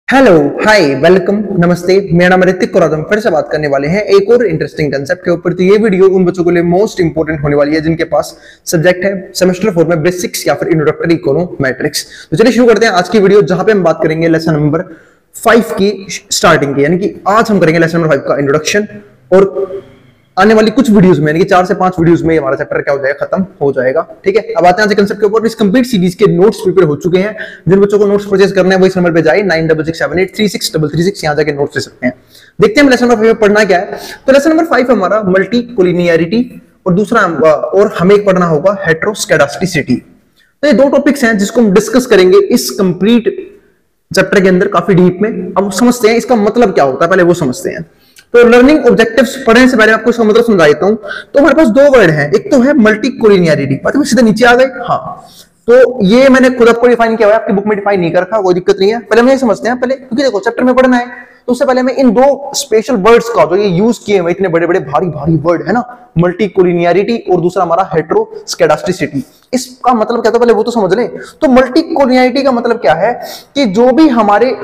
Hello, हाय, welcome, नमस्ते। मेरा नाम ऋतिक और आज हम फिर से बात करने वाले हैं एक और इंटरेस्टिंग कंसेप्ट के ऊपर। तो ये वीडियो उन बच्चों के लिए मोस्ट इंपोर्टेंट होने वाली है जिनके पास सब्जेक्ट है सेमेस्टर 4 में बेसिक्स या फिर इंट्रोडक्टरी इकोनोमेट्रिक्स। तो चलिए शुरू करते हैं आज की वीडियो, जहां पे हम बात करेंगे लेसन नंबर 5 की स्टार्टिंग की। यानी कि आज हम करेंगे लेसन नंबर 5 का इंट्रोडक्शन और आने वाली कुछ वीडियोस में, यानी कि 4 से 5 वीडियोस में हमारा चैप्टर क्या हो जाएगा, खत्म हो जाएगा। ठीक है, अब आते हैं आज कंसेप्ट के ऊपर। इस कंप्लीट सीरीज के नोट्स प्रिपेयर हो चुके हैं। जिन बच्चों को नोट्स परचेज करने हैं वो इस नंबर पे जाए 9667836336, यहां जाके नोट्स ले सकते हैं। देखते हैं लेसन नंबर 5 में पढ़ना क्या है। तो लेसन नंबर 5 हमारा मल्टी कोलिनियरिटी और दूसरा और हमें एक पढ़ना होगा हेटेरोस्केडास्टिसिटी। तो ये दो टॉपिक्स हैं जिसको हम डिस्कस करेंगे इस कंप्लीट चैप्टर के अंदर काफी डीप में। अब समझते हैं इसका मतलब क्या होता है, पहले वो समझते हैं। तो लर्निंग ऑब्जेक्टिव्स पढ़ने से पहले आपको इसका मतलब समझा देता हूं। तो हमारे पास दो वर्ड हैं, एक तो है मल्टी कोलिनियरिटी, पता है सीधे नीचे आ गए। हाँ, तो ये मैंने खुद आपको डिफाइन किया हुआ है, आपकी बुक में डिफाइन नहीं कर रखा, कोई दिक्कत नहीं है। पहले हम ये समझते हैं पहले, क्योंकि देखो चैप्टर में पढ़ना है तो उससे पहले मैं इन दो स्पेशल वर्ड्स का जो ये यूज किए हुए इतने बड़े बड़े भारी भारी वर्ड है ना, मल्टी कोलिनियरिटी और दूसरा हमारा हेटेरोस्केडास्टिसिटी, इसका मतलब क्या था पहले वो तो समझ लें। तो मल्टी कोलिनियरिटी का मतलब क्या है कि जो भी हमारे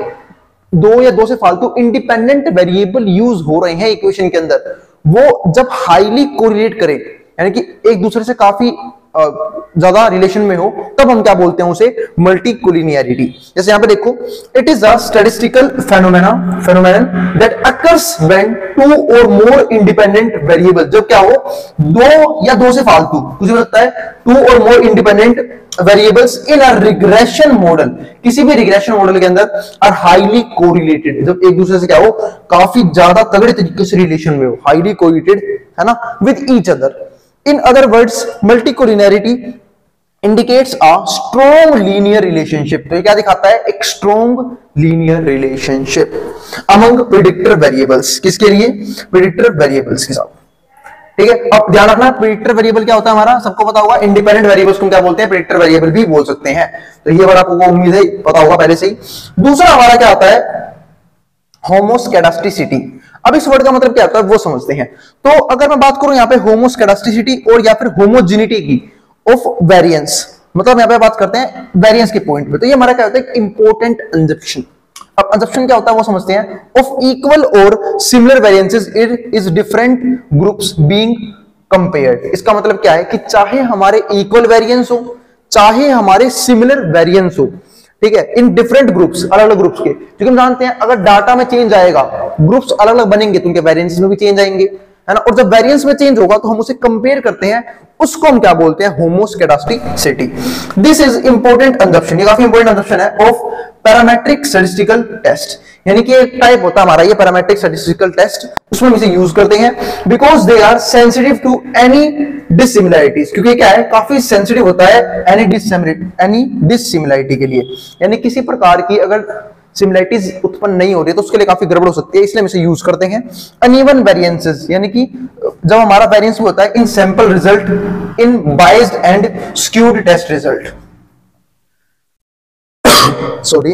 दो या दो से फालतू इंडिपेंडेंट वेरिएबल यूज हो रहे हैं इक्वेशन के अंदर, वो जब हाईली कोरिलेट करें, यानी कि एक दूसरे से काफी ज्यादा रिलेशन में हो, तब हम क्या बोलते हैं उसे मल्टी कोलिनियरिटी। जैसे यहां पे देखो, it is a statistical phenomenon that occurs when two or more independent variable, जब क्या हो दो या दो से फालतू, मुझे लगता है to or more independent variables in a regression model, किसी भी रिग्रेशन मॉडल के अंदर आर हाईली कोरिलेटेड, जब एक दूसरे से क्या हो काफी ज्यादा तगड़े तरीके से रिलेशन में हो, हाईली कोरिलेटेड है ना with each other. In other words, multicollinearity indicates a strong linear relationship। तो ये क्या दिखाता है? एक strong linear relationship among predictor variables। किसके लिए? predictor variables के साथ। ठीक है, अब ध्यान रखना, predictor variable क्या होता है हमारा, सबको पता होगा। independent variables को क्या बोलते हैं? predictor variable भी बोल सकते हैं। तो ये बात आपको उम्मीद है पता होगा पहले से ही। दूसरा हमारा क्या आता है? होमोस्केडास्टिसिटी। अब इस वर्ड का मतलब क्या होता है वो समझते हैं। तो अगर मैं बात करूं यहाँ पे होमोस्केडास्टिसिटी और या फिर होमोजेनिटी की ऑफ वेरिएंस, मतलब यहाँ पे बात करते हैं वेरिएंस के पॉइंट पे, तो ये हमारा क्या होता है? इंपॉर्टेंट अंजप्शन। अब अंजप्शन क्या होता है वो समझते हैं। ऑफ इक्वल और similar variances is different groups being compared. इसका मतलब क्या है कि चाहे हमारे इक्वल वेरिएंस हो, चाहे हमारे सिमिलर वेरिएंस हो, ठीक है, इन डिफरेंट ग्रुप्स, अलग अलग ग्रुप्स के, क्योंकि हम जानते हैं अगर डाटा में चेंज आएगा, ग्रुप्स अलग अलग बनेंगे तो उनके वेरिएंसेस में भी चेंज आएंगे, है ना। और जब वेरिएंस में चेंज होगा तो हम उसे कंपेयर करते हैं, उसको हम क्या बोलते हैं? होमोस्केडास्टिसिटी। दिस इज इंपॉर्टेंट अंजप्शन, ये काफी इंपॉर्टेंट अंजप्शन है ऑफ पैरामेट्रिक स्टैटिस्टिकल टेस्ट, यानी कि एक टाइप होता है हमारा ये पैरामेट्रिक स्टैटिस्टिकल टेस्ट, उसमें हम इसे यूज करते हैं because they are sensitive to any dissimilarities, क्योंकि क्या है काफी सेंसिटिव होता है एनी डिससिमिलरिटी के लिए, यानी किसी प्रकार की अगर सिमिलरिटीज उत्पन्न नहीं हो रही तो उसके लिए काफी गड़बड़ हो सकती है, इसलिए हम इसे यूज करते हैं। अनइवन वेरिएंसेस, यानी कि जब हमारा वेरिएंस भी होता है in sample result, in biased and skewed test result, sorry.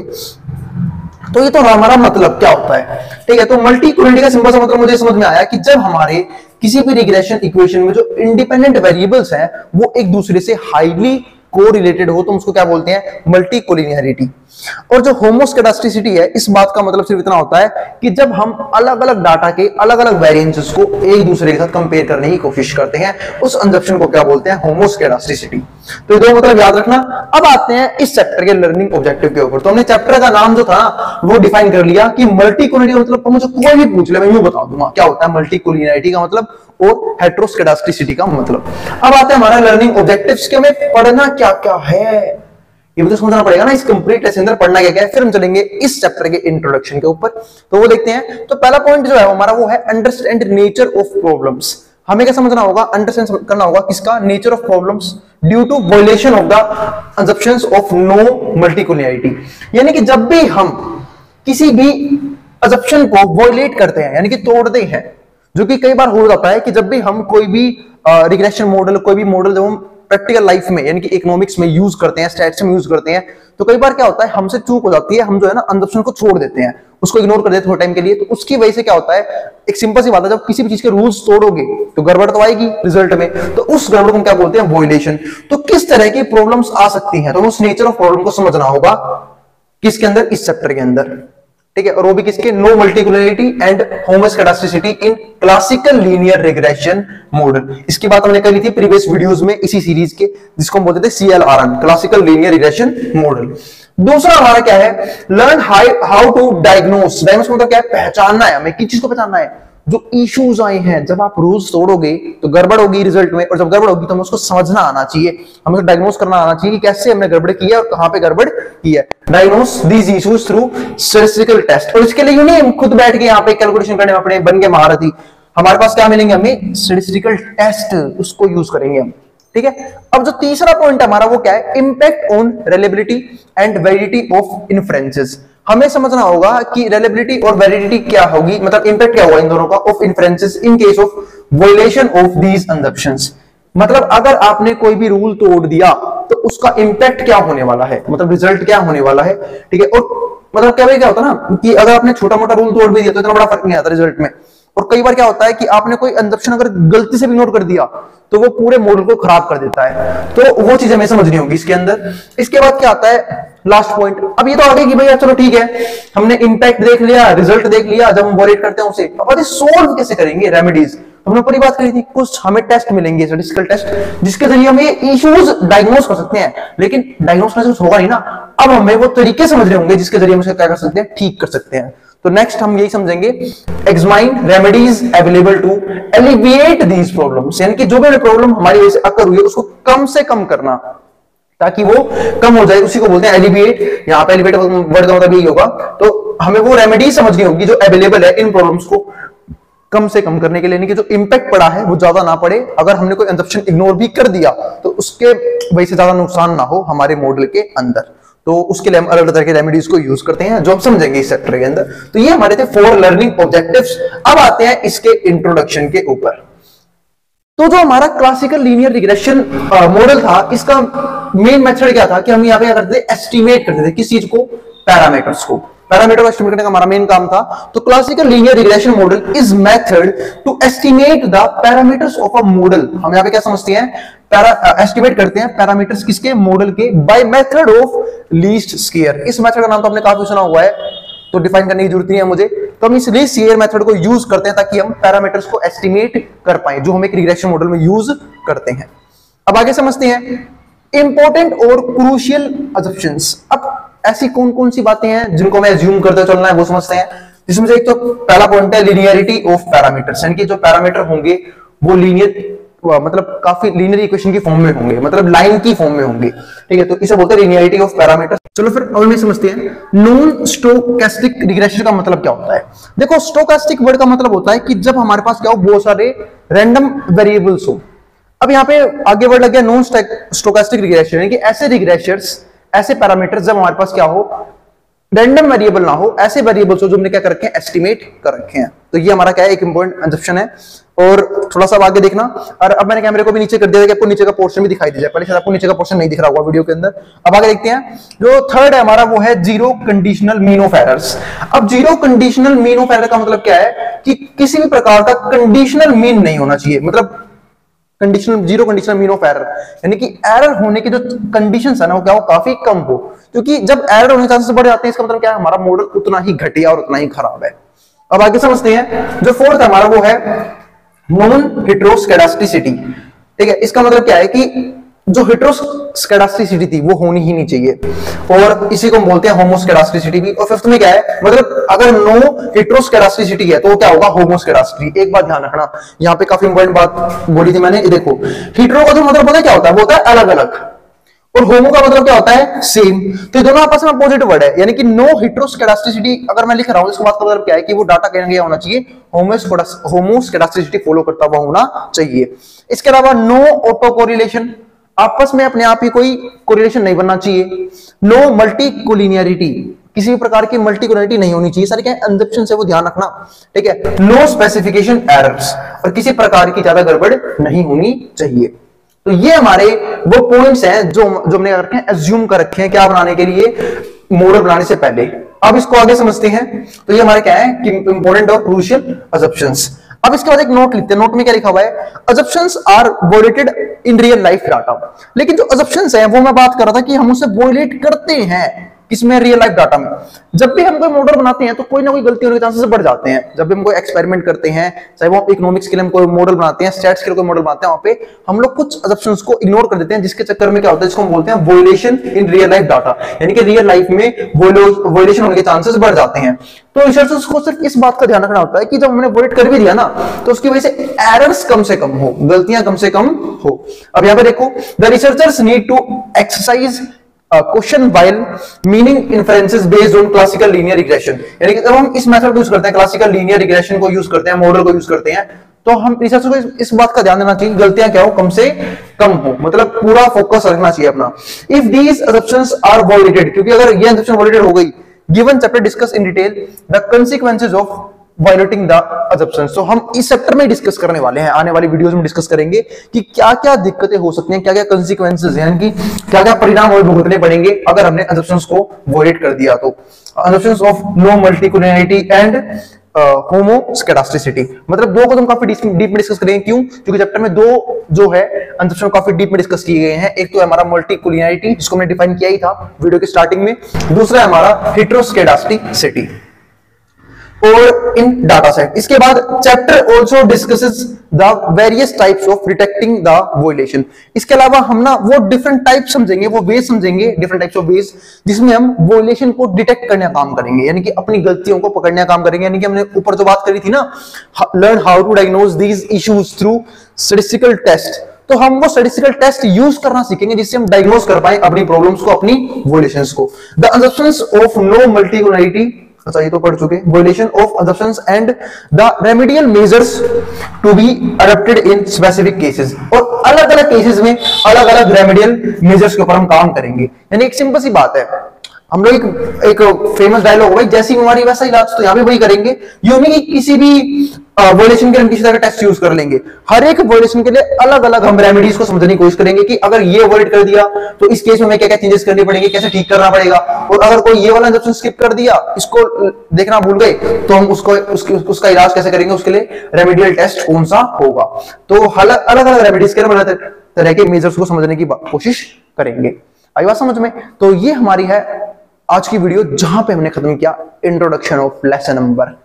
तो ये तो हमारा मतलब क्या होता है, ठीक है। तो मल्टी कोलिनियरिटी का सिंपल सा मतलब मुझे समझ में आया कि जब हमारे किसी भी रिग्रेशन इक्वेशन में जो इंडिपेंडेंट वेरिएबल्स हैं वो एक दूसरे से हाईली कोरिलेटेड हो तो उसको क्या बोलते हैं? Multi collinearity. और जो होमोस्केडास्टिसिटी है, इस बात का मतलब सिर्फ इतना होता है कि जब हम अलग अलग डाटा के अलग अलग वेरिएंसेस को एक दूसरे के साथ कंपेयर करने की कोशिश करते हैं, उस अंजप्शन को क्या बोलते हैं? होमोस्केडास्टिसिटी। तो ये दो मतलब याद रखना। अब आते हैं इस चैप्टर के लर्निंग ऑब्जेक्टिव के ऊपर। तो हमने चैप्टर का नाम जो था वो डिफाइन कर लिया कि मल्टी कोलिनियरिटी मतलब मुझे कोई भी पूछ ले मैं यूं बता दूंगा क्या होता है मल्टी कोलिनियरिटी का मतलब और हेटेरोस्केडास्टिसिटी का मतलब। अब आते हैं हमारा लर्निंग ऑब्जेक्टिव्स के, हमें पढ़ना क्या क्या है ये भी तो समझना पड़ेगा ना, इस कंप्लीट लेसन अंदर पढ़ना क्या क्या है। फिर हम चलेंगे इस चैप्टर के इंट्रोडक्शन के ऊपर, तो वो देखते हैं। तो पहला पॉइंट जो है हमारा वो है अंडरस्टैंड नेचर ऑफ प्रॉब्लम्स। हमें क्या समझना होगा? अंडरस्टैंड करना होगा किसका? Nature of problems due to violation of the assumptions of no multicollinearity, यानी कि जब भी हम किसी भी असम्पशन को वायलेट करते हैं, यानी कि तोड़ते हैं, जो कि कई बार हो जाता है कि जब भी हम कोई भी रिग्रेशन मॉडल, कोई भी मॉडल जब हम प्रैक्टिकल लाइफ में यानी कि इकोनॉमिक्स में यूज करते हैं, स्टैट्स में यूज करते हैं, तो कई बार क्या होता है हमसे चूक हो जाती है, हम जो है ना असम्पशन को छोड़ देते हैं, उसको इग्नोर कर देते हैं थोड़े टाइम के लिए। तो उसकी वजह से क्या होता है, एक सिंपल सी बात है, जब किसी भी चीज के रूल्स तोड़ोगे तो गड़बड़ तो आएगी रिजल्ट में, तो उस गड़बड़ को क्या बोलते हैं? वायलेशन। तो किस तरह की प्रॉब्लम्स आ सकती हैं, तो उस नेचर ऑफ प्रॉब्लम को समझना होगा किसके अंदर? इस चैप्टर के अंदर। ठीक है, और वो भी किसके, no multicollinearity and homoscedasticity in classical linear regression model. इसकी बात हमने करी थी प्रीवियस वीडियोस में इसी सीरीज के, जिसको हम बोलते थे CLRM, classical linear regression model. दूसरा हमारा क्या है, learn how to diagnose. Diagnose मतलब क्या है, पहचानना है हमें, किस चीज को पहचानना है, जो इश्यूज आए हैं। जब आप रूल्स तोड़ोगे तो गड़बड़ होगी रिजल्ट में, और जब गड़बड़ होगी तो हमें उसको समझना आना चाहिए, हमें डायग्नोस करना आना चाहिए कि कैसे हमने गड़बड़ की है और कहां पे गड़बड़ की है। Diagnose these issues through statistical test. और इसके लिए नहीं हम खुद बैठ के यहाँ पे कैलकुलेशन करने में अपने बन के महारथी, हमारे पास क्या मिलेंगे, हमें स्टैटिस्टिकल टेस्ट, उसको यूज करेंगे हम। ठीक है, अब जो तीसरा पॉइंट हमारा वो क्या है, impact on reliability and validity of inferences. हमें समझना होगा कि रिलायबिलिटी और वैलिडिटी क्या होगी, मतलब इंपैक्ट क्या होगा इन दोनों का, of inferences in case of violation of these assumptions. मतलब अगर आपने कोई भी रूल तोड़ दिया तो उसका इंपैक्ट क्या होने वाला है, मतलब रिजल्ट क्या होने वाला है। ठीक है, और मतलब क्या होता है ना कि अगर आपने छोटा मोटा रूल तोड़ भी दिया तो इतना बड़ा फर्क नहीं आता रिजल्ट में। और कई बार क्या होता है कि आपने कोई असम्पशन अगर गलती से भी नोट कर दिया तो वो पूरे मॉडल को खराब कर देता है, तो वो चीज हमें समझनी होगी इसके अंदर। इसके बाद क्या आता है, लास्ट पॉइंट। अब ये तो आ गया कि भैया चलो ठीक है, हमने इंपैक्ट देख लिया, रिजल्ट देख लिया, जब हम वॉलेट करते हैं उसे, अब सोल्व कैसे करेंगे, रेमेडीज हमने पूरी बात करी थी। कुछ हमें टेस्ट मिलेंगे, स्टैटिस्टिकल टेस्ट, जिसके जरिए हम ये इश्यूज डायग्नोस कर सकते हैं, लेकिन डायग्नोस करने से कुछ होगा नहीं ना। अब हमें वो तरीके समझ रहे होंगे जिसके जरिए हम उसे क्या कर सकते हैं, ठीक कर सकते हैं। तो नेक्स्ट हम यही समझेंगे, examine remedies available to alleviate these problems, यानी कि जो भी प्रॉब्लम हमारी वजह से अकर हुई है उसको कम से कम करना ताकि वो कम हो जाए, उसी को बोलते हैं एलिविएट। यहाँ पे एलिविएट वर्ड का मतलब यही होगा। तो हमें वो रेमेडी समझनी होगी जो अवेलेबल है इन प्रॉब्लम्स को कम से कम करने के लिए, यानी कि जो इंपैक्ट पड़ा है वो ज्यादा ना पड़े। अगर हमने कोई असम्पशन इग्नोर भी कर दिया तो उसके वजह से ज्यादा नुकसान ना हो हमारे मॉडल के अंदर, तो उसके लिए हम अलग अलग तरह के रेमेडीज को यूज करते हैं जो हम समझेंगे इस चैप्टर के अंदर। तो ये हमारे थे 4 लर्निंग ऑब्जेक्टिव्स। अब आते हैं इसके इंट्रोडक्शन के ऊपर। तो जो हमारा क्लासिकल लीनियर रिग्रेशन मॉडल था, इसका मेन मेथड क्या था कि हम यहाँ पे क्या करते थे, एस्टिमेट करते थे किस चीज को, पैरामीटर्स को। पैरामीटर को एस्टिमेट करने का हमारा मेन काम था। तो classical linear regression model is method to estimate the parameters of a model. हम यहाँ पे क्या समझते हैं, एस्टिमेट करते हैं पैरामीटर्स किसके, मॉडल के, by method of least square. इस मेथड का नाम तो आपने काफी सुना हुआ है, तो डिफाइन करने की जरूरत नहीं है मुझे। तो हम इस लीस्ट स्क्वायर मेथड को यूज करते हैं ताकि हम पैरामीटर्स को एस्टिमेट कर पाए, जो हम एक रिग्रेशन मॉडल में यूज करते हैं। अब आगे समझते हैं इंपॉर्टेंट और क्रूशियल असम्पशंस। अब ऐसी कौन कौन सी बातें हैं जिनको हमें एज्यूम करते चलना है वो समझते हैं। जिसमें से एक तो पहला पॉइंट है लीनियरिटी ऑफ पैरामीटर्स, यानी कि जो पैरामीटर होंगे वो लीनियर, मतलब काफी लीनियर इक्वेशन की फॉर्म में होंगे, मतलब लाइन की फॉर्म में होंगे। ठीक है, तो इसे बोलते हैं लीनियरिटी ऑफ पैरामीटर्स। चलो फिर अब में समझते हैं नॉन स्टोकेस्टिक रिग्रेशन का मतलब क्या होता है। देखो, स्टोकेस्टिक वर्ड का मतलब होता है कि जब हमारे पास क्या हो, बहुत सारे रैंडम वेरिएबल्स हो। अब यहाँ पे आगे वर्ड लग गया नॉन स्टोकेस्टिक रिग्रेशन, यानी कि ऐसे रिग्रेशर्स, ऐसे पैरामीटर्स जब हमारे पास क्या हो, रैंडम वेरिएबल ना हो, ऐसे वेरिएबल्स हो जो हमने क्या कर रखे हैं, एस्टिमेट कर रखे हैं। तो ये हमारा क्या है, एक इंपॉर्टेंट असम्पशन है। और थोड़ा सा आगे देखना, और अब मैंने कैमरे को भी नीचे कर दिया कि आपको नीचे का पोर्शन भी दिखाई दीजिए। पहले शायद आपको नीचे का पोर्शन नहीं दिख रहा होगा वीडियो के अंदर। अब आगे देखते हैं, जो थर्ड है हमारा वो है zero conditional mean of errors. अब zero conditional mean of error का मतलब क्या है कि किसी भी प्रकार का कंडीशनल मीन नहीं होना चाहिए, मतलब conditional, zero conditional mean of error, यानी कि एरर होने की जो कंडीशंस है ना वो क्या हो, काफी कम हो। क्योंकि जब एरर होने के चांसेस बढ़ जाते हैं, इसका मतलब क्या है, हमारा मॉडल उतना ही घटिया और उतना ही खराब है। अब आगे समझते हैं, जो फोर्थ है हमारा वो है नॉन हेटेरोस्केडास्टिसिटी। ठीक है, इसका मतलब क्या है कि जो हेटेरोस्केडास्टिसिटी थी वो होनी ही नहीं चाहिए, और इसी को हम बोलते हैं होमोस्केडास्टिसिटी भी। और फिफ्थ में क्या है, मतलब अगर नो हेटेरोस्केडास्टिसिटी है तो क्या होगा, होमोस्केडास्टिसिटी। एक बात ध्यान रखना, यहाँ पे काफी इंपॉर्टेंट बात बोली थी मैंने, देखो हेटेरो का जो मतलब पता है क्या होता है, वो होता है अलग अलग, और होमो का मतलब क्या होता है, सेम। तो दोनों आपस में अपोजिट वर्ड है, यानी कि नो हेटेरोस्केडास्टिसिटी अगर मैं लिख रहा हूं, इसका मतलब क्या है कि वो डाटा कहीं होना चाहिए होमोस्केडास्टिसिटी फॉलो करता हुआ होना चाहिए। इसके अलावा नो ऑटो कोरिलेशन, आपस में अपने आप ही कोई कोरिलेशन नहीं बनना चाहिए। नो मल्टी कोलिनियरिटी, किसी भी प्रकार की मल्टी कोलिनियरिटी नहीं होनी चाहिए। सारे क्या असम्पशन से वो ध्यान रखना। ठीक है, नो स्पेसिफिकेशन एरर्स, और किसी प्रकार की ज्यादा गड़बड़ नहीं होनी चाहिए। तो ये हमारे वो पॉइंट्स हैं जो हमने रखे हैं, एज्यूम कर रखे हैं क्या बनाने के लिए, मॉडल बनाने से पहले। अब इसको आगे समझते हैं। तो ये हमारे क्या है कि इंपॉर्टेंट और क्रूशियल असम्पशंस। अब इसके बाद एक नोट लिखते हैं। नोट में क्या लिखा हुआ है, assumptions are violated in real life data. लेकिन जो असम्पशंस है वो मैं बात कर रहा था कि हम उसे वॉयलेट करते हैं, किसमें, रियल लाइफ डाटा में। जब भी हम कोई मॉडल बनाते हैं तो कोई ना कोई गलती होने के चांसेस बढ़ जाते हैं। जब भी हम कोई एक्सपेरिमेंट करते हैं, चाहे वो इकोनॉमिक्स के लिए हम कोई मॉडल बनाते हैं, स्टैट्स के लिए कोई मॉडल बनाते हैं, वहां पे हम लोग कुछ असम्पशंस को इग्नोर कर देते हैं, जिसके चक्कर में क्या होता है, जिसको हम बोलते हैं वोलेशन इन रियल लाइफ डाटा, यानी कि रियल लाइफ में वोलेशन होने के चांसेस बढ़ जाते हैं। तो रिसर्चर्स को सिर्फ इस बात का ध्यान रखना होता है कि जब हमने वोलेट कर भी दिया ना, तो उसकी वजह से एरर्स कम से कम हो, गलतियां कम से कम हो। अब यहां पे देखो, the researchers need to exercise question while meaning inferences based on classical linear regression, यानी कि जब हम इस मेथड को यूज करते हैं, क्लासिकल लीनियर रिग्रेशन को यूज करते हैं, मॉडल को यूज करते हैं, तो हम रिसर्चर को इस बात का ध्यान देना चाहिए, गलतियां क्या हो, कम से कम हो, मतलब पूरा फोकस रखना चाहिए अपना। If these assumptions are validated, क्योंकि अगर ये असम्पशन वॉलिडेड हो गई, given chapter discuss in detail the consequences of violating the assumptions, तो हम इस चैप्टर में डिस्कस करने वाले हैं, आने वाली वीडियोस में डिस्कस करेंगे कि क्या क्या दिक्कतें हो सकती हैं, क्या क्या कंसीक्वेंसेज, यानी कि क्या क्या परिणाम हमें भुगतने पड़ेंगे अगर हमने असम्पशंस को वॉयलेट कर दिया। तो assumptions of no multicollinearity and होमोस्केडास्टिसिटी, मतलब दो को हम काफी डीप में डिस्कस करेंगे। क्यों? क्योंकि चैप्टर में दो जो है असम्पशन काफी डीप में डिस्कस किए गए हैं। एक तो है हमारा मल्टीकुलरिटी, जिसको हमने डिफाइन किया ही था वीडियो के स्टार्टिंग में, दूसरा है हमारा हेटेरोस्केडास्टिसिटी और इन डाटा सेट। इसके बाद chapter also discusses the various types of detecting the violation. इसके अलावा हम ना वो डिफरेंट टाइप समझेंगे, वो वेज समझेंगे, डिफरेंट टाइप्स ऑफ वेज, जिसमें हम वॉयलेशन को डिटेक्ट करने का काम करेंगे, यानी कि अपनी गलतियों को पकड़ने का काम करेंगे। यानी कि हमने ऊपर जो बात करी थी ना, learn how to diagnose these issues through statistical test, तो हम वो स्टैटिस्टिकल टेस्ट यूज करना सीखेंगे जिससे हम डायग्नोज कर पाए अपनी प्रॉब्लम्स को, अपनी वॉयलेशंस को। The assumptions of no multicollinearity, अच्छा ये तो पढ़ चुके, violation of assumptions and the remedial measures to be adopted in specific cases, और अलग अलग केसेस में अलग अलग रेमेडियल मेजर्स के ऊपर हम काम करेंगे। यानी एक सिंपल सी बात है, हम लोग एक फेमस डायलॉग भाई, जैसी बीमारी वैसा इलाज, तो यहां पे वही करेंगे। यूं नहीं कि किसी भी वॉयलेशन के लिए हम किसी तरह का टेस्ट यूज कर लेंगे, हर एक वॉयलेशन के लिए अलग अलग हम रेमेडीज को समझने की कोशिश करेंगे कि अगर ये वॉयलेट कर दिया तो इस केस में हमें क्या क्या चेंजेस करने पड़ेंगे, कैसे ठीक करना पड़ेगा, और अगर कोई ये वाला इंजेक्शन स्किप कर दिया, इसको देखना भूल गए, तो हम उसका इलाज कैसे करेंगे, उसके लिए रेमेडियल टेस्ट कौन सा होगा। तो अलग अलग रेमेडीज के अलग तरह के मेजर्स को समझने की कोशिश करेंगे। आई बात समझ में? तो ये हमारी है आज की वीडियो, जहां पे हमने खत्म किया इंट्रोडक्शन ऑफ लेसन नंबर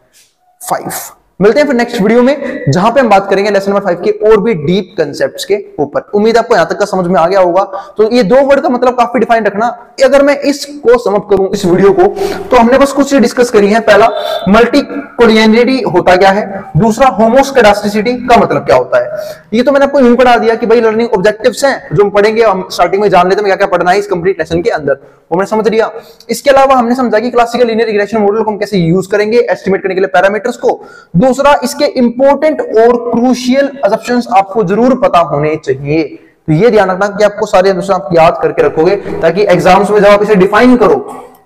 5। मिलते हैं फिर नेक्स्ट वीडियो में, जहां पे हम बात करेंगे लेसन नंबर 5 के और भी डीप कंसेप्ट्स के ऊपर। उम्मीद आपको यहां तक का समझ में आ गया होगा। तो ये दो वर्ड का मतलब काफी डिफाइन रखना। अगर मैं इसको समअप करूं इस वीडियो को, तो हमने बस कुछ डिस्कस करी है। पहला, मल्टीकुलरिटी होता क्या है, दूसरा होमोस्केडास्टिसिटी का मतलब क्या होता है। ये तो मैंने आपको यूं पढ़ा दिया कि भाई लर्निंग ऑब्जेक्टिव्स हैं जो हम पढ़ेंगे, हम स्टार्टिंग में जान लेते हैं क्या क्या पढ़ना है इस कंप्लीट लेसन के अंदर, वो हमने समझ लिया। इसके अलावा हमने समझा कि क्लासिकल लीनियर रिग्रेशन मॉडल को हम कैसे यूज करेंगे एस्टिमेट करने के लिए पैरामीटर्स को। दूसरा, इसके इंपॉर्टेंट और क्रूशियल असम्पशंस आपको जरूर पता होने चाहिए। तो ये ध्यान रखना कि आपको सारे असम्पशन आप याद करके रखोगे, ताकि एग्जाम्स में जब आप इसे डिफाइन करो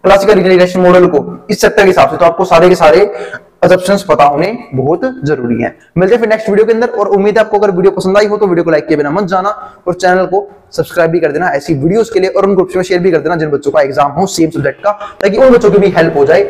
क्लासिकल लीनियर रिग्रेशन मॉडल को इस चैप्टर के हिसाब से, तो आपको सारे के सारे असम्पशंस पता होने बहुत जरूरी है। मिलते हैं फिर नेक्स्ट वीडियो के अंदर, और उम्मीद है आपको अगर वीडियो पसंद आई हो तो वीडियो को लाइक किए बिना मत जाना, और चैनल को सब्सक्राइब भी कर देना ऐसी वीडियोस के लिए, और उन ग्रुप्स में शेयर भी कर देना जिन बच्चों का एग्जाम हो सेम सब्जेक्ट का, ताकि उन बच्चों की भी हेल्प हो जाए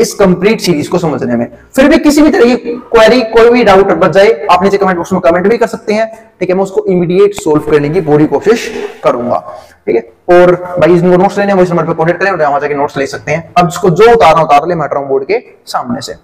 इस कंप्लीट सीरीज को समझने में। फिर भी किसी भी तरह की क्वेरी, कोई भी डाउट बच जाए, आप नीचे कमेंट बॉक्स में कमेंट भी कर सकते हैं, ठीक है। मैं उसको इमीडिएट सोल्व करने की पूरी कोशिश करूंगा, ठीक है। और भाई इनको नोट्स लेने वो इस नंबर पे कॉन्टैक्ट करें, और वहां जाके नोट्स ले सकते हैं। अब इसको जो उतारना उतार ले, मैं बोर्ड के सामने से।